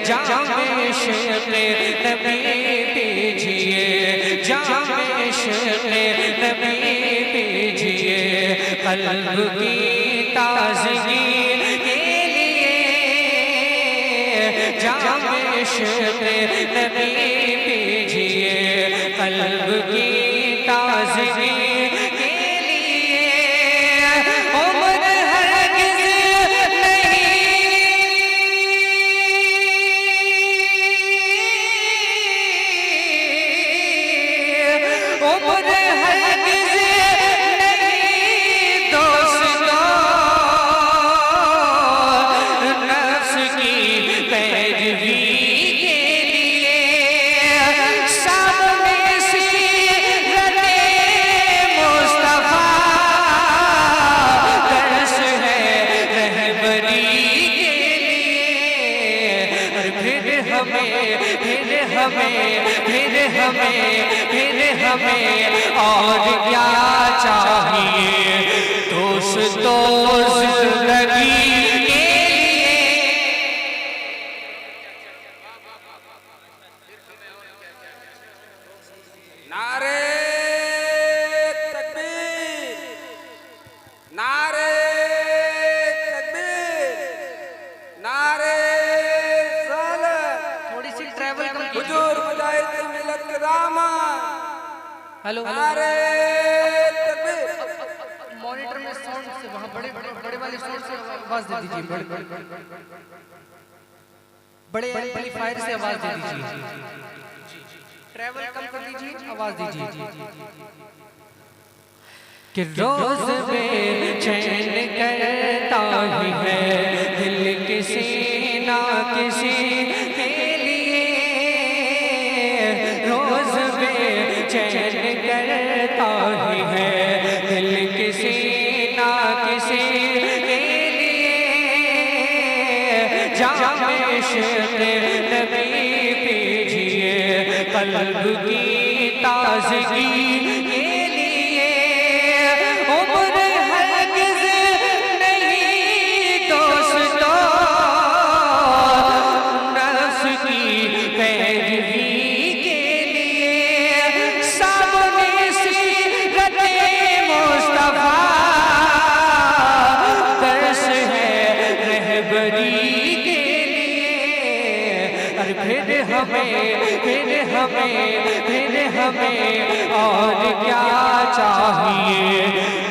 जामे इश्क़े नबी पीजिए, जामे इश्क़े नबी पीजिए, क़ल्ब की ताज़गी के लिए जामे इश्क़े नबी पीजिए, क़ल्ब की ताज़गी के लिए उम्र हरगिज़ नहीं, उम्र हरगिज़ नहीं दोस्तों, नफ्स की पैरवी के लिए सामने सीरते मुस्तफा दर्श है रहबरी के लिए। और फिर हमें और क्या चाहिए दोस्तों ज़िंदगी के लिए। नारे तकबीर, नारे तकबीर, नारे रिसालत। थोड़ी सी ट्रैवल कम कीजिए। हुजूर मुजाहिद मिल्लत रामा। हेलो नारे तकबीर। मॉनिटर में साउंड से वहाँ बड़े वाले साउंड से आवाज दे दीजिए, बड़े एम्पलीफायर से आवाज दे दीजिए, ट्रैवल कम कर दीजिए, आवाज दीजिए। कि रोज में चैन करता ही है दिल किसी ना किसी के लिए, रोज में चैन करता ही है दिल किसी ना किसी के लिए, जामे इश्क़े नबी पीजिए, क़ल्ब की ताज़गी के लिए उम्र हरगिज़ नहीं दोस्तों, नफ्स की पैरवी के लिए सामने सीरते मुस्तफा दर्श है रहबरी के लिए। और फिर हमें और क्या चाहिए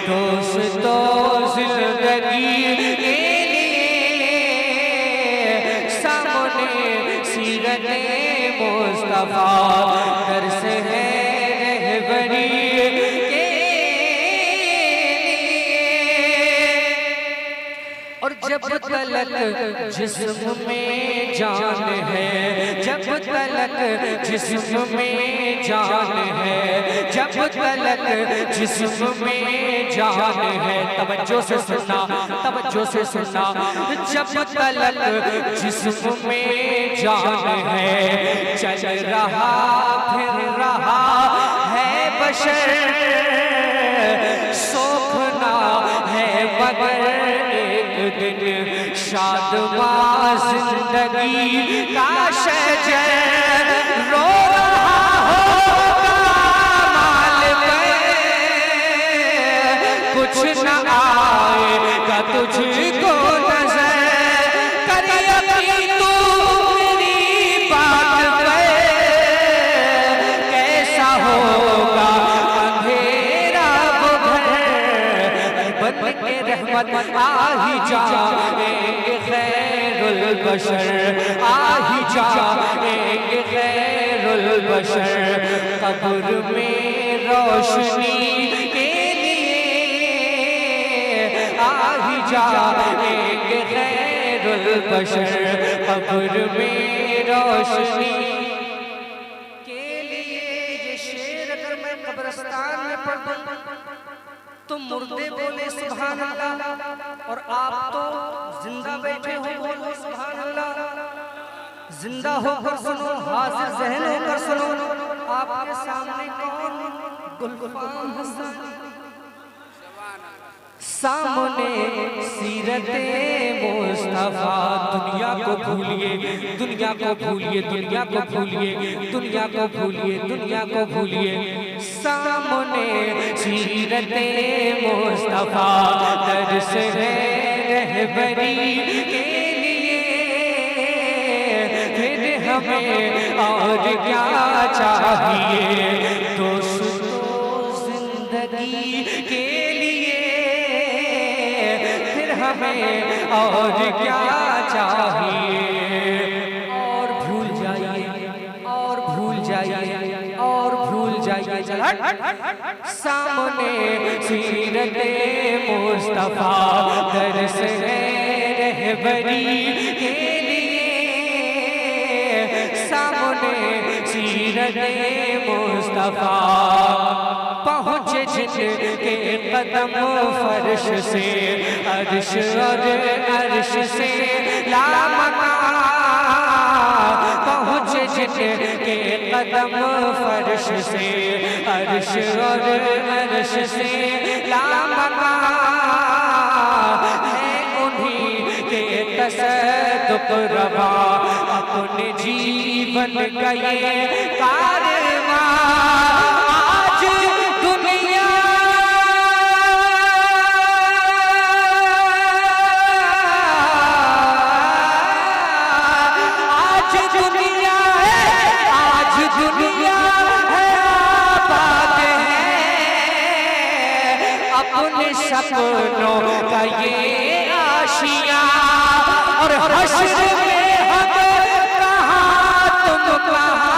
दोस्तों ज़िंदगी के लिए, सामने सीरते मुस्तफा दर्श है रहबरी के लिए। और जब तलक जिस्म में जान है, जब तलक जिस्म में जान है, जब तलक जिस्म में जान है, तवज्जो से सुनना, तवज्जो से सुनना, जब तलक जिस्म में जान है, चल रहा फिर रहा है बशर, सोखना है मगर एक दिन शादमां जिंदगी का शजर रो रहा होगा माल पे, कुछ न आएगा तुझको नजर, कर यकीन तू मेरी बात पे, कैसा होगा अंधेरा वो घर, बन के रहमत आही जाएंगे खैरुल बशर, आही जाएंगे खैरुल बशर, कब्र में रोशनी के लिए आही जाएंगे खैरुल बशर, कब्र में रोशनी के लिए। ये शेर अगर मैं कब्रिस्तान में पढ़ दूं तो मुर्दे बोले सुभान अल्लाह, और आप तो जिंदा बैठे हो बोलो सुभान अल्लाह। जिंदा होकर सुनो, हाजिर ज़हन होकर सुनो, आपके सामने कौन गुलफाम हसानी, सामने सीरते मुस्तफा, दुनिया दुनिया को भूलिए, दुनिया को भूलिए, दुनिया को भूलिए, दुनिया को भूलिए, दुनिया को भूलिए। सामने सीरते मुस्तफा दर्श है रहबरी के लिए, फिर हमें और क्या चाहिए दोस्तों जिंदगी के लिए, फिर हमें और क्या चाहिए। और भूल जाइए, और भूल जाइए, और भूल जाइए। चल हट सामने सीरते मुस्तफा दर्श है रहबरी के लिए, सामने सीरते मुस्तफा पहुँचे जिनके कदम फर्श से, अर्श और अर्श से लामकान, पहुँचे जिनके कदम फर्श से, अर्श और अर्श से लामकान, है उन्हीं के तसद्दुक़ रवा अपने जीवन का ये कारवां। आज दुनिया है आबाद है अपने सपनों का ये आशिया, और हश्र में हम कहाँ तुम कहाँ,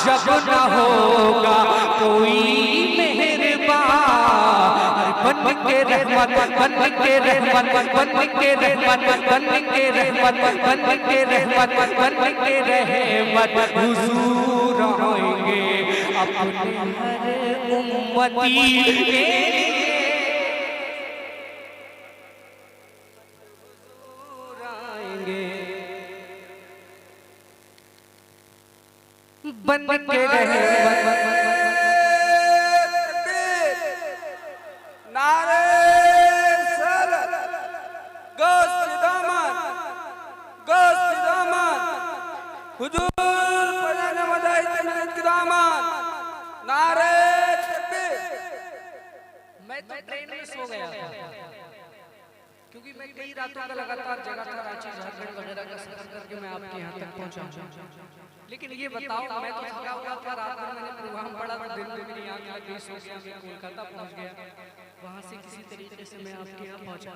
जब न होगा कोई मेहरबान, बन के रहमत, बन के रहमत, बन के रहमत, बन के रहमत, बन के रहमत, बन के रहमत हुजूर आएंगे अपने हर उम्मती के लिए, हुजूर आएंगे बन के रहमत। नारे सलात, गोश्त दामन, गोश्त दामन, हुजूर पढ़ने मदाई तमिलत के दामन, नारे तकबीर। मैं तो ट्रेन में सो गया था क्योंकि मैं कई रातों का लगातार जगह था, रांची झारखंड वगैरह का सफर करके मैं आपके यहाँ तक पहुँचा। लेकिन ये बताओ, मैं तो थका हुआ था, रात भर मैंने प्रोग्राम पढ़ा था, दिन में मेरी आँख लग गई, सो गया, मैं कोलकाता पहुँच गया, वहाँ से किसी तरीके से मैं आपके यहाँ पहुँचा।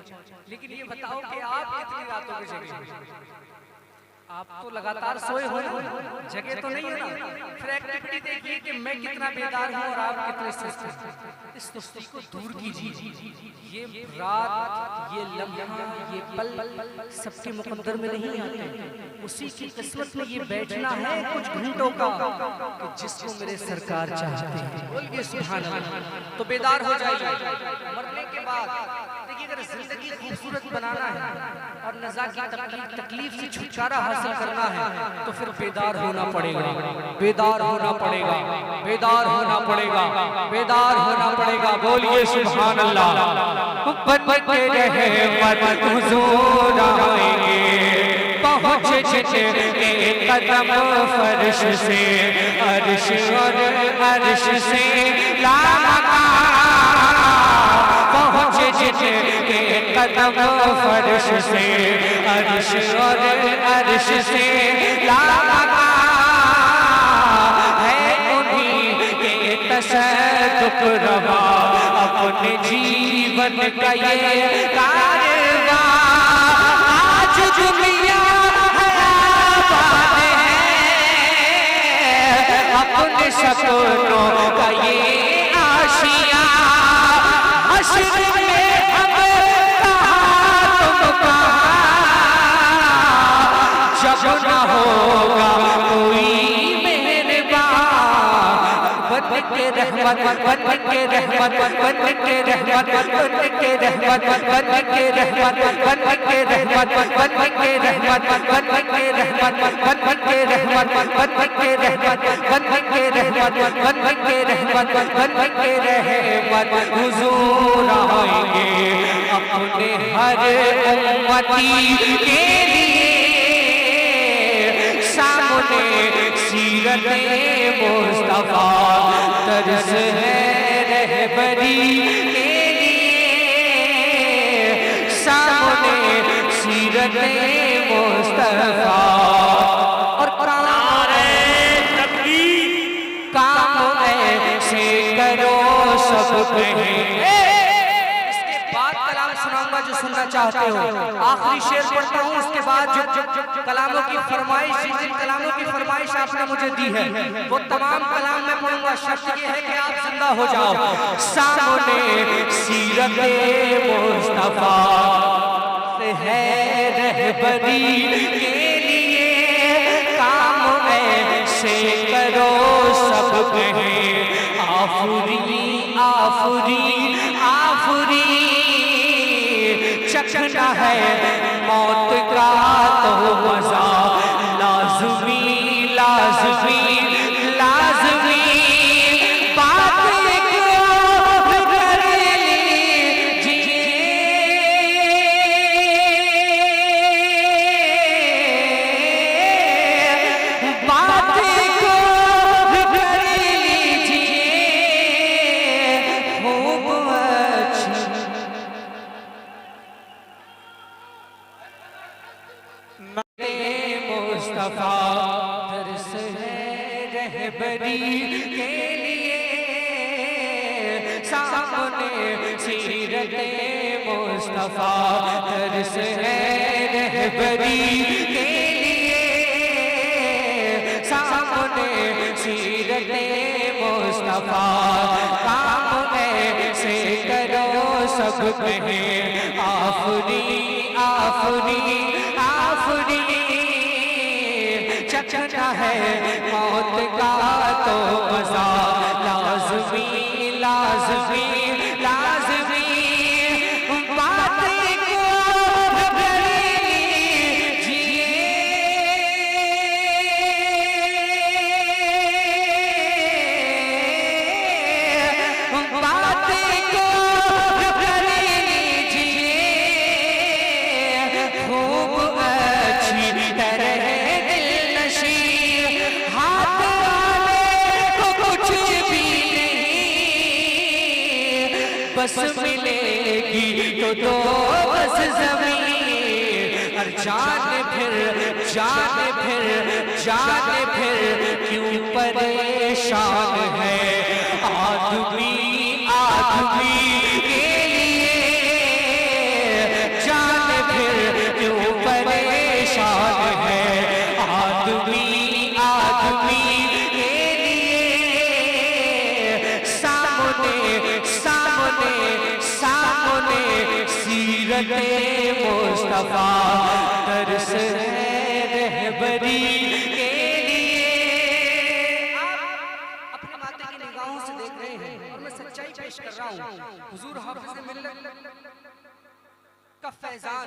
लेकिन ये बताओ कि आप इतनी रातों के जगह, आप तो लगातार सोए हो, जगह तो नहीं है ना, फिर एक्टिविटी देखिए कि मैं कितना बेदार हूँ और आप कितने सुस्त हैं। इस सुस्ती को दूर कीजिए। ये रात, ये लम्हा, ये पल सबके मुकद्दर में नहीं आते, उसी की किस्मत में ये बैठना है कुछ घंटों का कि जिसको मेरे सरकार चाहते हैं। बोलिए सुभान अल्लाह। तो बेदार हो जाइए। मरने के बाद देखिए, अगर जिंदगी खूबसूरत बनाना है और नज़ा की तकलीफ से छुटकारा हासिल करना है तो फिर बेदार होना पड़ेगा, बेदार होना पड़ेगा, बेदार होना पड़ेगा, बेदार होना पड़ेगा। बोलिए सुभान अल्लाह। बन के रहमत हुजूर आएंगे, पहुँचे जिनके कदम फर्श से, अर्श और अर्श से लामकान, पहुँचे जिनके कदम फर्श से, अर्श और अर्श से लामकान, है उन्हीं के तसद्दुक़ रवा अपने जीवन का ये कारवां। आज दुनिया है आबाद है अपने सपनों का ये आशिया, हश्र में हम कहाँ तुम कहाँ, जब न होगा कोई बन के रहमत, बन के रहमत, बन के रहमत, बन के रहमत, बन के रहमत, बन के रहमत, बन के रहमत, बन के रहमत, बन के रहमत, बन के रहमत, बन के रहमत, रहमत, बन के रहमत, बन के रहमत हुजूर आएंगे अपने हर उम्मती के लिए। सामने सीरत मुस्तफा तरस है रहबरी के लिए। सामने सीरत मुस्तफा और काम ऐसे करो सब कहें। इसके बाद कलाम सुनाऊंगा जो सुनना चाहते हो। आखिरी शेर पढ़ता हूँ, उसके बाद जो कलामों की फरमाइश, जिन कलामों की फरमाइश आपने मुझे दी है वो तमाम कलाम मैं पढ़ूंगा। शर्त ये है कि आप जिंदा हो जाओ। सामने सीरत मुस्तफा है रहबरी के लिए। काम ऐसे करो सब कहें आफरी आफरी आफरी। चखना है मौत का तो मजा लाज़मी लाज़मी लाज़मी। बात कर लीजिए बात कर लीजिए खूब अच्छी। मुस्तफा तरस है रहबरी के लिए। सामने सीरत मुस्तफा तरस है रहबरी के लिए। सामने सीरत मुस्तफा काम ऐसे करो सब कहें आफरी आफरी आफरी। चखना है मौत का तो मजा लाज़मी लाज़मी लाज़मी। बात को कर लीजिए बात को कर लीजिए खूब अच्छी तरह। हाथ वाले को कुछ भी नहीं बस मिलेगी तो बस ज़मीन। और जाने फिर क्यों परेशान है आदमी आदमी के लिए। जाने फिर क्यों परेशान है आदमी आदमी के लिए। सामने सामने सामने सीरत मुस्तफा तरस है रहबरी के लिए। आप अपने माथे की निगाहों से देख रहे हैं और मैं सच्चाई पेश कर रहा हूँ। हुजूर हाफिज़ मिल्लत का फैज़ान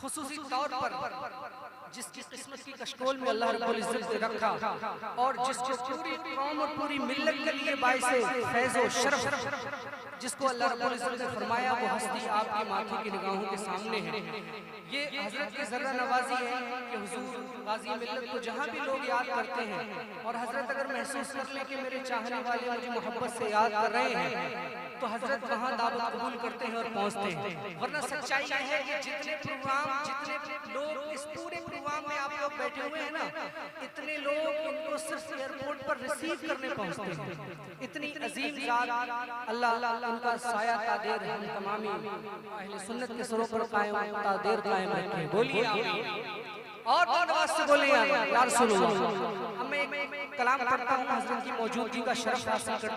खुसूसी तौर पर जिसकी किस्मत की कशकोल में अल्लाह रब्बुल इज्जत ने रखा और जिसको पूरी कौम और पूरी मिल्लत के लिए बाइसे फैज़ और शरफ जिसको अल्लाह रब्बुल इज्जत ने फरमाया वो हस्ती आपकी माथे की निगाहों के सामने है। ये हजरत की ज़र्रा नवाजी है कि हुजूर गाज़ी मिल्लत को जहाँ भी लोग याद करते हैं और हजरत अगर महसूस कर ले कि मेरे चाहने वाले मुझे मोहब्बत से याद कर रहे हैं तो हजरत वहाँ दावत कबूल करते हैं और पहुँचते हैं। वरना सच्चाई ये है कि जितने प्रोग्राम जितने लोग इस पूरे प्रोग्राम में आप लोग बैठे हुए हैं ना, इतने लोग इनको सिर्फ एयरपोर्ट पर रिसीव करने पहुँचते हैं। इतनी अजीम ज़ात अल्लाह उनका साया तादेर हम तमामी अहले सुन्नत के सरों पर कायम तादेर कायम रखे। बोलिए और नवाज से बोलिए यार सुनो। मैं कलाम पढ़ता हूँ, हज़रत की मौजूदगी का शरफ हासिल करते